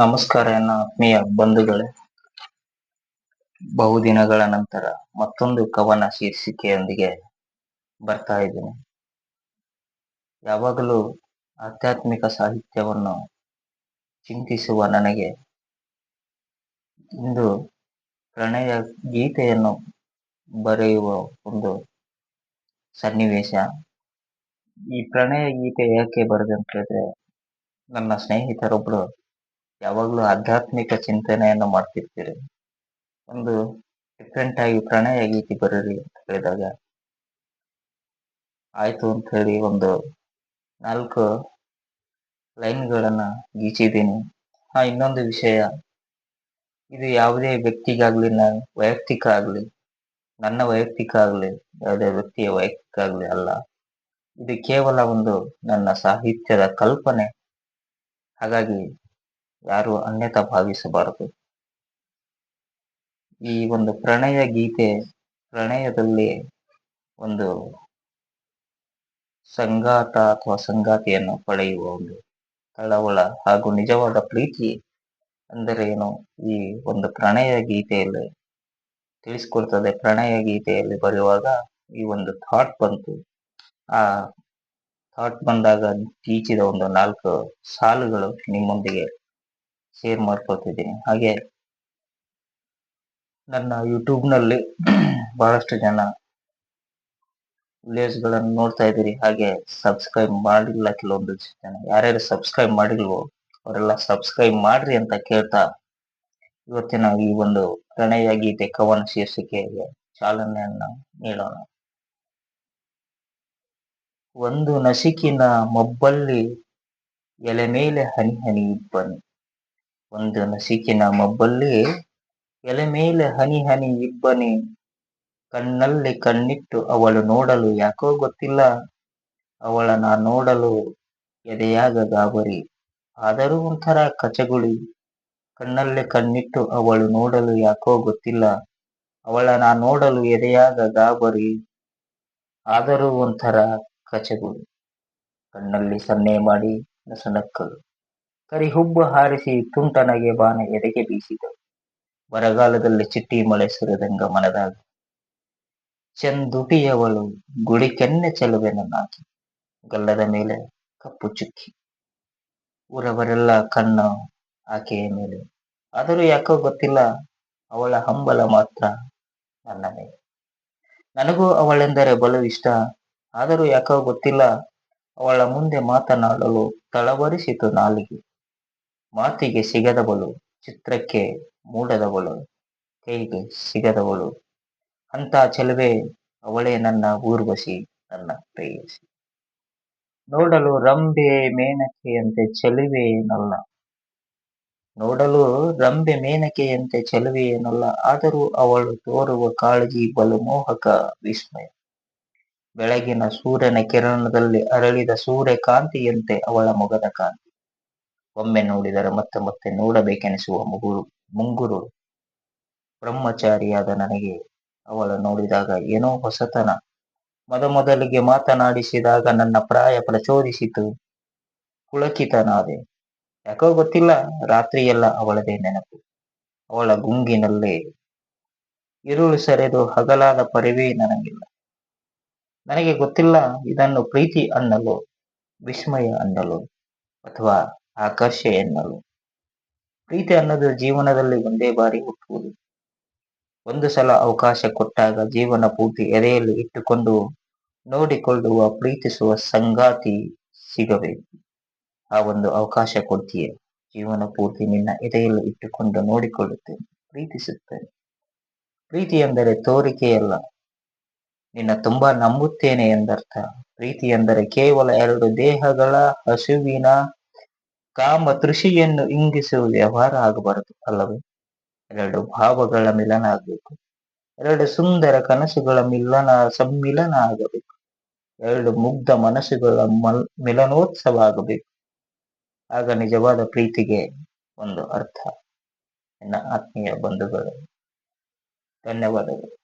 ನಮಸ್ಕಾರ ನನ್ನ ಆತ್ಮೀಯ ಬಂಧುಗಳೇ. ಬಹುದಿನಗಳ ನಂತರ ಮತ್ತೊಂದು ಕವನ ಶೀರ್ಷಿಕೆಯೊಂದಿಗೆ ಬರ್ತಾ ಇದ್ದೀನಿ. ಯಾವಾಗಲೂ ಆಧ್ಯಾತ್ಮಿಕ ಸಾಹಿತ್ಯವನ್ನು ಚಿಂತಿಸುವ ನನಗೆ ಇಂದು ಪ್ರಣಯ ಗೀತೆಯನ್ನು ಬರೆಯುವ ಒಂದು ಸನ್ನಿವೇಶ. ಈ ಪ್ರಣಯ ಗೀತೆ ಯಾಕೆ ಬರೆದೆ ಅಂತ ಹೇಳಿದ್ರೆ, ನನ್ನ ಸ್ನೇಹಿತರೊಬ್ರು ಯಾವಾಗಲೂ ಆಧ್ಯಾತ್ಮಿಕ ಚಿಂತನೆಯನ್ನು ಮಾಡ್ತಿರ್ತೀರಿ, ಒಂದು ಡಿಫ್ರೆಂಟ್ ಆಗಿ ಪ್ರಣಯ ಗೀತೆ ಬರೀರಿ ಅಂತ ಹೇಳಿದಾಗ ಆಯ್ತು ಅಂತ ಹೇಳಿ ಒಂದು 4 ಲೈನ್ಗಳನ್ನ ಗೀಚಿದ್ದೀನಿ. ಇನ್ನೊಂದು ವಿಷಯ, ಇದು ಯಾವುದೇ ವ್ಯಕ್ತಿಗಾಗ್ಲಿ, ನನ್ನ ವೈಯಕ್ತಿಕ ಆಗ್ಲಿ, ಯಾವುದೇ ವ್ಯಕ್ತಿಯ ವೈಯಕ್ತಿಕ ಆಗ್ಲಿ ಅಲ್ಲ. ಇದು ಕೇವಲ ಒಂದು ನನ್ನ ಸಾಹಿತ್ಯದ ಕಲ್ಪನೆ. ಹಾಗಾಗಿ ಯಾರು ಅನ್ಯತಾ ಭಾವಿಸಬಾರದು. ಈ ಒಂದು ಪ್ರಣಯ ಗೀತೆ, ಪ್ರಣಯದಲ್ಲಿ ಒಂದು ಸಂಗಾತ ಅಥವಾ ಸಂಗಾತಿಯನ್ನು ಪಡೆಯುವ ಒಂದು ತಳವಳ ಹಾಗೂ ನಿಜವಾದ ಪ್ರೀತಿ ಅಂದರೆ ಏನು, ಈ ಒಂದು ಪ್ರಣಯ ಗೀತೆಯಲ್ಲಿ ತಿಳಿಸ್ಕೊಡ್ತದೆ. ಪ್ರಣಯ ಗೀತೆಯಲ್ಲಿ ಬರೆಯುವಾಗ ಈ ಒಂದು ಥಾಟ್ ಬಂತು. ಆ ಥಾಟ್ ಬಂದಾಗ ಗೀಚಿದ ಒಂದು 4 ಸಾಲುಗಳು ನಿಮ್ಮೊಂದಿಗೆ ಶೇರ್ ಮಾಡ್ಕೊಳ್ತಿದ್ದೀನಿ. ಹಾಗೆ ನನ್ನ ಯೂಟ್ಯೂಬ್ನಲ್ಲಿ ಬಹಳಷ್ಟು ಜನ ವಿಡಿಯೋಸ್ಗಳನ್ನು ನೋಡ್ತಾ ಇದ್ದೀರಿ. ಹಾಗೆ ಸಬ್ಸ್ಕ್ರೈಬ್ ಮಾಡಿಲ್ಲ ಕೆಲವೊಂದು ಜನ. ಯಾರ್ಯಾರು ಸಬ್ಸ್ಕ್ರೈಬ್ ಮಾಡಿಲ್ವೋ ಅವರೆಲ್ಲ ಸಬ್ಸ್ಕ್ರೈಬ್ ಮಾಡ್ರಿ ಅಂತ ಕೇಳ್ತಾ, ಇವತ್ತಿನ ಈ ಒಂದು ಪ್ರಣಯ ಗೀತೆ ಕವನ ಶೀರ್ಷಿಕೆಗೆ ಚಾಲನೆಯನ್ನ ನೀಡೋಣ. ಒಂದು ನಸಿಕಿನ ಮಬ್ಬಲ್ಲಿ ಎಲೆ ಮೇಲೆ ಹನಿ ಹನಿ ಇಬ್ಬನಿ. ಒಂದು ನಸಿಕಿನ ಮಬ್ಬಲ್ಲಿ ಎಲೆ ಮೇಲೆ ಹನಿ ಹನಿ ಇಬ್ಬನಿ. ಕಣ್ಣಲ್ಲಿ ಕಣ್ಣಿಟ್ಟು ಅವಳು ನೋಡಲು ಯಾಕೋ ಗೊತ್ತಿಲ್ಲ, ಅವಳ ನಾ ನೋಡಲು ಎದೆಯಾಗ ಗಾಬರಿ, ಆದರೂ ಒಂಥರ ಕಚಗುಳಿ. ಕಣ್ಣಲ್ಲಿ ಕಣ್ಣಿಟ್ಟು ಅವಳು ನೋಡಲು ಯಾಕೋ ಗೊತ್ತಿಲ್ಲ, ಅವಳ ನಾ ನೋಡಲು ಎದೆಯಾಗ ಗಾಬರಿ, ಆದರೂ ಒಂಥರ ಕಚಗುಳಿ. ಕಣ್ಣಲ್ಲಿ ಸನ್ನೆ ಮಾಡಿ ನಸನಕ್ಕಳು, ಕರಿಹುಬ್ಬು ಹಾರಿಸಿ ತುಂಟನಗೆ ಬಾನ ಎದೆಗೆ ಬೀಸಿದಳು. ಬರಗಾಲದಲ್ಲಿ ಚಿಟ್ಟಿ ಮಳೆ ಸುರಿದಂಗ ಮನದಾಗ ಚಂದುಟಿಯವಳು, ಗುಡಿ ಕೆನ್ನೆ ಚೆಲುವೆ ನನ್ನಾಕಿ, ಗಲ್ಲದ ಮೇಲೆ ಕಪ್ಪು ಚುಕ್ಕಿ. ಊರವರೆಲ್ಲ ಕಣ್ಣು ಆಕೆಯ ಮೇಲೆ, ಆದರೂ ಯಾಕೋ ಗೊತ್ತಿಲ್ಲ, ಅವಳ ಹಂಬಲ ಮಾತ್ರ ನನ್ನ ಮೇಲೆ. ನನಗೂ ಅವಳೆಂದರೆ ಬಲು ಇಷ್ಟ, ಆದರೂ ಯಾಕೋ ಗೊತ್ತಿಲ್ಲ, ಅವಳ ಮುಂದೆ ಮಾತನಾಡಲು ತಳವರಿಸಿತು ನಾಲಿಗೆ. ಮಾತಿಗೆ ಸಿಗದವಳು, ಚಿತ್ರಕ್ಕೆ ಮೂಡದವಳು, ಕೈಗೆ ಸಿಗದವಳು, ಅಂತ ಚೆಲುವೆ ಅವಳೇ ನನ್ನ ಊರ್ವಶಿ, ನನ್ನ ಪ್ರೇಯಸಿ. ನೋಡಲು ರಂಬೆ ಮೇನಕೆಯಂತೆ ಚೆಲುವೆಯೇನಲ್ಲ, ನೋಡಲು ರಂಬೆ ಮೇನಕೆಯಂತೆ ಚೆಲುವೆಯೇನಲ್ಲ, ಆದರೂ ಅವಳು ತೋರುವ ಕಾಳಜಿ ಬಲು ಮೋಹಕ ವಿಸ್ಮಯ. ಬೆಳಗಿನ ಸೂರ್ಯನ ಕಿರಣದಲ್ಲಿ ಅರಳಿದ ಸೂರ್ಯಕಾಂತಿಯಂತೆ ಅವಳ ಮೊಗದ ಕಾಂತಿ. ಒಮ್ಮೆ ನೋಡಿದರೆ ಮತ್ತೆ ಮತ್ತೆ ನೋಡಬೇಕೆನಿಸುವ ಮುಂಗುರು. ಬ್ರಹ್ಮಚಾರಿಯಾದ ನನಗೆ ಅವಳ ನೋಡಿದಾಗ ಏನೋ ಹೊಸತನ. ಮೊದಲಿಗೆ ಮಾತನಾಡಿಸಿದಾಗ ನನ್ನ ಪ್ರಾಯ ಪ್ರಚೋದಿಸಿತು. ಪುಳಕಿತನಾದೆ. ಯಾಕೋ ಗೊತ್ತಿಲ್ಲ, ರಾತ್ರಿಯೆಲ್ಲ ಅವಳದೇ ನೆನಪು. ಅವಳ ಗುಂಗಿನಲ್ಲೇ ಇರುಳು ಸೆರೆದು ಹಗಲಾದ ಪರಿವೇ ನನಗಿಲ್ಲ. ನನಗೆ ಗೊತ್ತಿಲ್ಲ, ಇದನ್ನು ಪ್ರೀತಿ ಅನ್ನಲು, ವಿಸ್ಮಯ ಅನ್ನಲು, ಅಥವಾ ಆಕರ್ಷೆ ಎನ್ನಲು. ಪ್ರೀತಿ ಅನ್ನೋದು ಜೀವನದಲ್ಲಿ ಒಂದೇ ಬಾರಿ ಹುಟ್ಟುವುದು. ಒಂದು ಸಲ ಅವಕಾಶ ಕೊಟ್ಟಾಗ ಜೀವನ ಪೂರ್ತಿ ಎದೆಯಲ್ಲಿ ಇಟ್ಟುಕೊಂಡು ನೋಡಿಕೊಳ್ಳುವ ಪ್ರೀತಿಸುವ ಸಂಗಾತಿ ಸಿಗಬೇಕು. ಆ ಒಂದು ಅವಕಾಶ ಕೊಡ್ತೀಯ, ಜೀವನ ಪೂರ್ತಿ ನಿನ್ನ ಎದೆಯಲ್ಲಿ ಇಟ್ಟುಕೊಂಡು ನೋಡಿಕೊಳ್ಳುತ್ತೇನೆ, ಪ್ರೀತಿಸುತ್ತೇನೆ. ಪ್ರೀತಿ ಎಂದರೆ ತೋರಿಕೆಯಲ್ಲ, ನಿನ್ನ ತುಂಬಾ ನಂಬುತ್ತೇನೆ ಎಂದರ್ಥ. ಪ್ರೀತಿ ಎಂದರೆ ಕೇವಲ 2 ದೇಹಗಳ ಹಸುವಿನ ಕಾಮ ತೃಷಿಯನ್ನು ಇಂಗಿಸುವ ವ್ಯವಹಾರ ಆಗಬಾರದು, ಅಲ್ಲವೇ? 2 ಭಾವಗಳ ಮಿಲನ ಆಗಬೇಕು. 2 ಸುಂದರ ಕನಸುಗಳ ಸಮ್ಮಿಲನ ಆಗಬೇಕು. 2 ಮುಗ್ಧ ಮನಸ್ಸುಗಳ ಮಿಲನೋತ್ಸವ ಆಗಬೇಕು. ಆಗ ನಿಜವಾದ ಪ್ರೀತಿಗೆ ಒಂದು ಅರ್ಥ. ನನ್ನ ಆತ್ಮೀಯ ಬಂಧುಗಳು, ಧನ್ಯವಾದಗಳು.